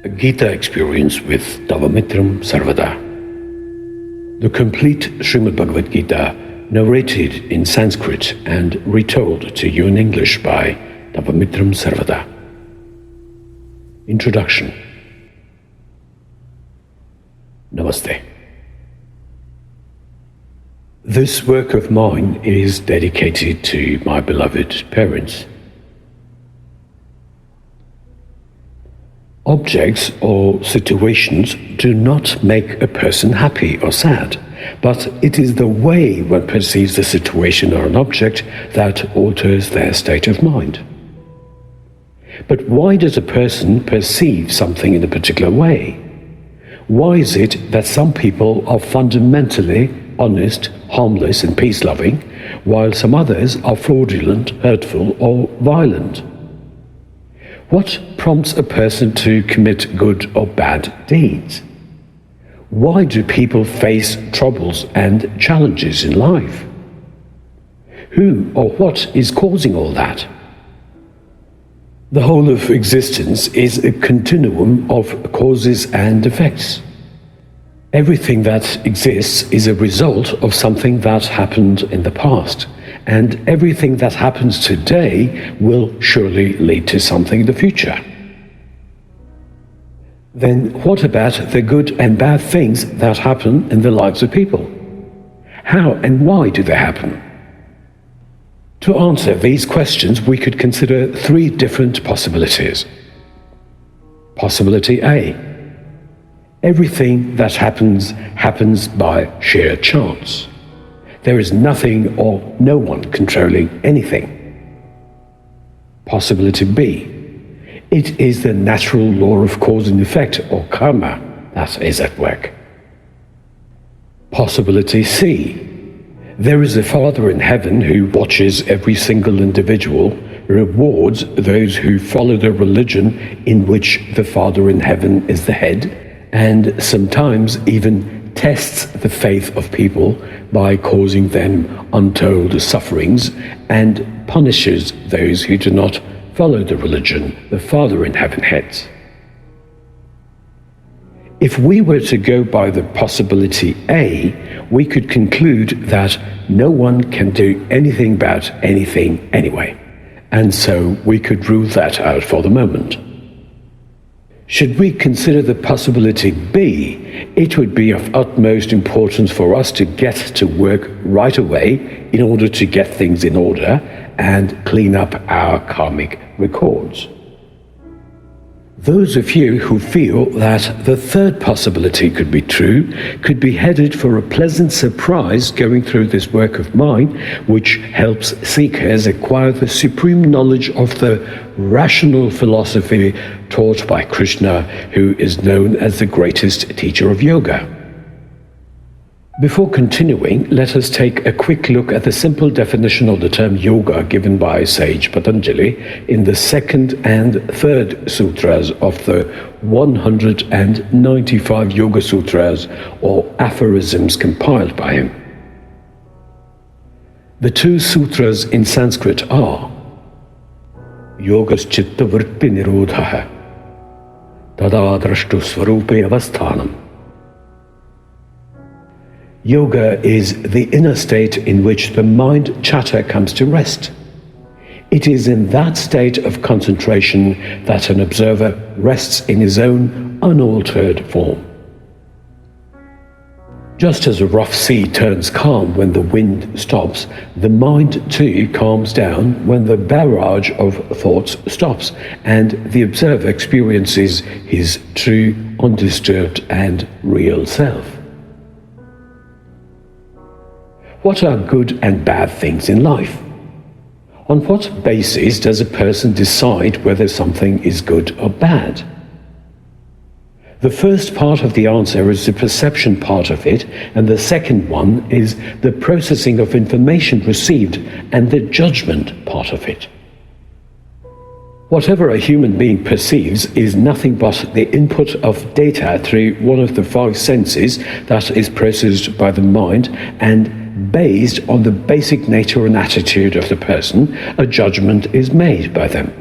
A Gita experience with Tavamithram Sarvada. The complete Srimad Bhagavad Gita narrated in Sanskrit and retold to you in English by Tavamithram Sarvada. Introduction. Namaste. This work of mine is dedicated to my beloved parents. Objects or situations do not make a person happy or sad, but it is the way one perceives the situation or an object that alters their state of mind. But why does a person perceive something in a particular way? Why is it that some people are fundamentally honest, harmless and peace-loving, while some others are fraudulent, hurtful or violent? What prompts a person to commit good or bad deeds? Why do people face troubles and challenges in life? Who or what is causing all that? The whole of existence is a continuum of causes and effects. Everything that exists is a result of something that happened in the past, and everything that happens today will surely lead to something in the future. Then what about the good and bad things that happen in the lives of people? How and why do they happen? To answer these questions, we could consider three different possibilities. Possibility A. Everything that happens by sheer chance. There is nothing or no one controlling anything. Possibility B. It is the natural law of cause and effect, or karma, that is at work. Possibility C. There is a Father in heaven who watches every single individual, rewards those who follow the religion in which the Father in heaven is the head, and sometimes even tests the faith of people by causing them untold sufferings, and punishes those who do not follow the religion the Father in heaven heads. If we were to go by the possibility A, we could conclude that no one can do anything about anything anyway, and so we could rule that out for the moment. Should we consider the possibility B, it would be of utmost importance for us to get to work right away in order to get things in order and clean up our karmic records. Those of you who feel that the third possibility could be true could be headed for a pleasant surprise going through this work of mine, which helps seekers acquire the supreme knowledge of the rational philosophy taught by Krishna, who is known as the greatest teacher of yoga. Before continuing, let us take a quick look at the simple definition of the term yoga given by sage Patanjali in the second and third sutras of the 195 Yoga Sutras, or aphorisms compiled by him. The two sutras in Sanskrit are Yogas Chitta Vritti Nirodhaha Tada Drashtu Svarupe Avasthanam. Yoga is the inner state in which the mind chatter comes to rest. It is in that state of concentration that an observer rests in his own unaltered form. Just as a rough sea turns calm when the wind stops, the mind too calms down when the barrage of thoughts stops, and the observer experiences his true, undisturbed and real self. What are good and bad things in life? On what basis does a person decide whether something is good or bad? The first part of the answer is the perception part of it, and the second one is the processing of information received and the judgment part of it. Whatever a human being perceives is nothing but the input of data through one of the five senses that is processed by the mind, and based on the basic nature and attitude of the person, a judgment is made by them.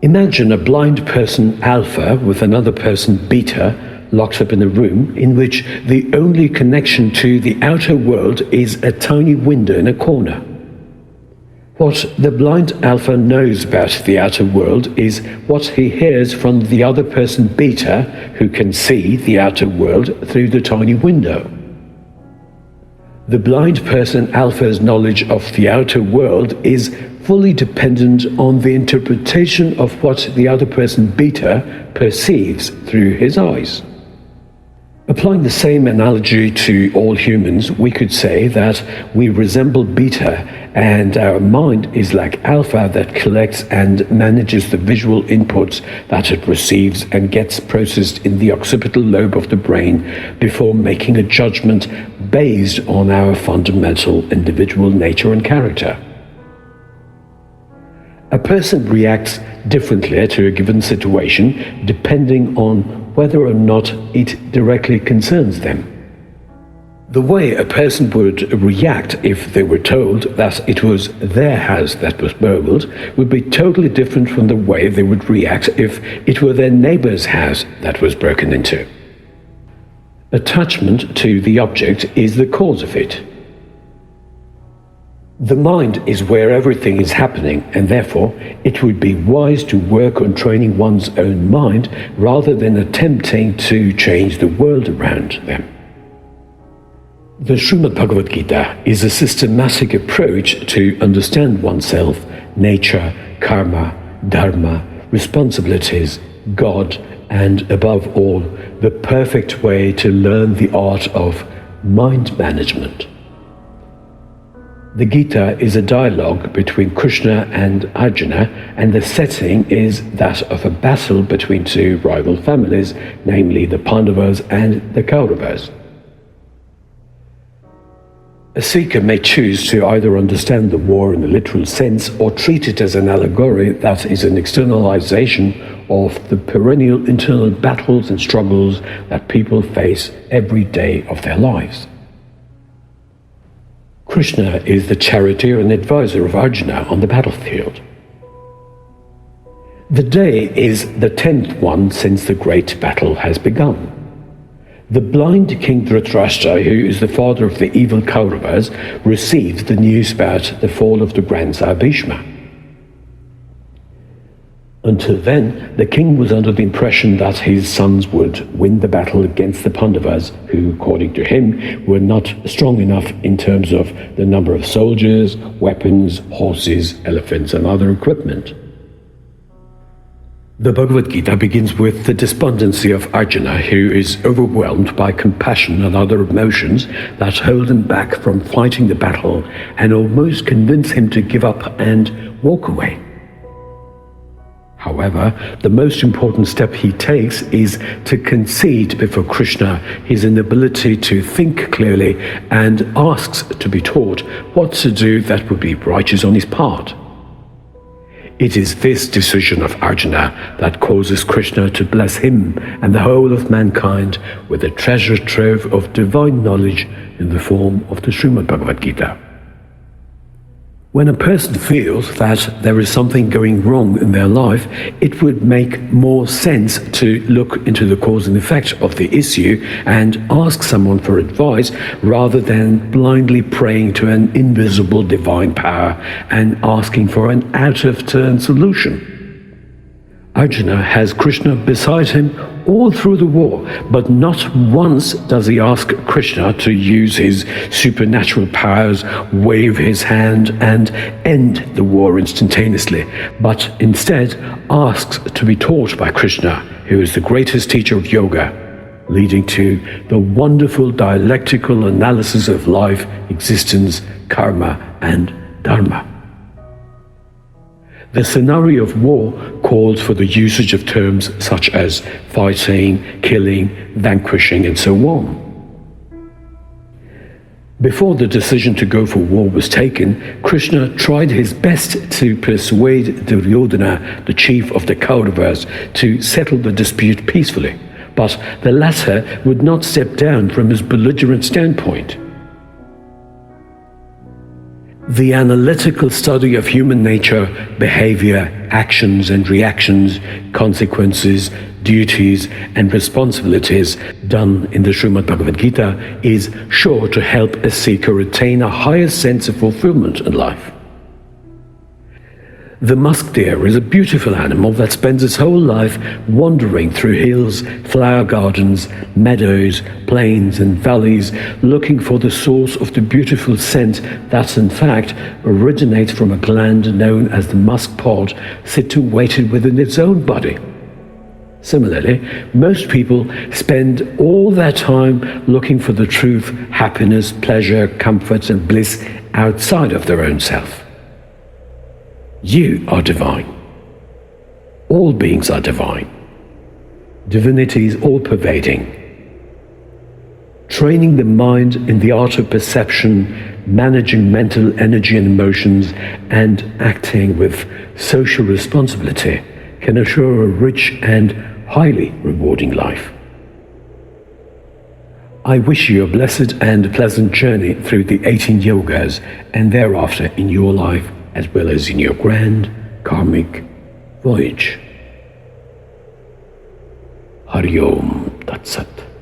Imagine a blind person alpha with another person beta locked up in a room in which the only connection to the outer world is a tiny window in a corner. What the blind alpha knows about the outer world is what he hears from the other person beta, who can see the outer world through the tiny window. The blind person alpha's knowledge of the outer world is fully dependent on the interpretation of what the other person beta perceives through his eyes. Applying the same analogy to all humans, we could say that we resemble beta, and our mind is like alpha that collects and manages the visual inputs that it receives and gets processed in the occipital lobe of the brain before making a judgment based on our fundamental individual nature and character. A person reacts differently to a given situation depending on whether or not it directly concerns them. The way a person would react if they were told that it was their house that was burgled would be totally different from the way they would react if it were their neighbor's house that was broken into. Attachment to the object is the cause of it. The mind is where everything is happening, and therefore it would be wise to work on training one's own mind rather than attempting to change the world around them. The Srimad Bhagavad Gita is a systematic approach to understand oneself, nature, karma, dharma, responsibilities, God, and above all, the perfect way to learn the art of mind management. The Gita is a dialogue between Krishna and Arjuna, and the setting is that of a battle between two rival families, namely the Pandavas and the Kauravas. A seeker may choose to either understand the war in the literal sense or treat it as an allegory that is an externalization of the perennial internal battles and struggles that people face every day of their lives. Krishna is the charioteer and advisor of Arjuna on the battlefield. The day is the 10th one since the great battle has begun. The blind King Dhritarashtra, who is the father of the evil Kauravas, receives the news about the fall of the grandsire Bhishma. Until then, the king was under the impression that his sons would win the battle against the Pandavas, who, according to him, were not strong enough in terms of the number of soldiers, weapons, horses, elephants, and other equipment. The Bhagavad Gita begins with the despondency of Arjuna, who is overwhelmed by compassion and other emotions that hold him back from fighting the battle and almost convince him to give up and walk away. However, the most important step he takes is to concede before Krishna his inability to think clearly and asks to be taught what to do that would be righteous on his part. It is this decision of Arjuna that causes Krishna to bless him and the whole of mankind with a treasure trove of divine knowledge in the form of the Srimad Bhagavad Gita. When a person feels that there is something going wrong in their life, it would make more sense to look into the cause and effect of the issue and ask someone for advice rather than blindly praying to an invisible divine power and asking for an out-of-turn solution. Arjuna has Krishna beside him all through the war, but not once does he ask Krishna to use his supernatural powers, wave his hand, and end the war instantaneously, but instead asks to be taught by Krishna, who is the greatest teacher of yoga, leading to the wonderful dialectical analysis of life, existence, karma, and dharma. The scenario of war calls for the usage of terms such as fighting, killing, vanquishing, and so on. Before the decision to go for war was taken, Krishna tried his best to persuade Duryodhana, the chief of the Kauravas, to settle the dispute peacefully, but the latter would not step down from his belligerent standpoint. The analytical study of human nature, behavior, actions and reactions, consequences, duties and responsibilities done in the Srimad Bhagavad Gita is sure to help a seeker attain a higher sense of fulfillment in life. The musk deer is a beautiful animal that spends its whole life wandering through hills, flower gardens, meadows, plains and valleys, looking for the source of the beautiful scent that in fact originates from a gland known as the musk pod, situated within its own body. Similarly, most people spend all their time looking for the truth, happiness, pleasure, comfort and bliss outside of their own self. You are divine. All beings are divine. Divinity is all-pervading. Training the mind in the art of perception, managing mental energy and emotions, and acting with social responsibility can assure a rich and highly rewarding life. I wish you a blessed and pleasant journey through the 18 yogas and thereafter in your life as well as in your grand karmic voyage. Hari Om Tat Sat.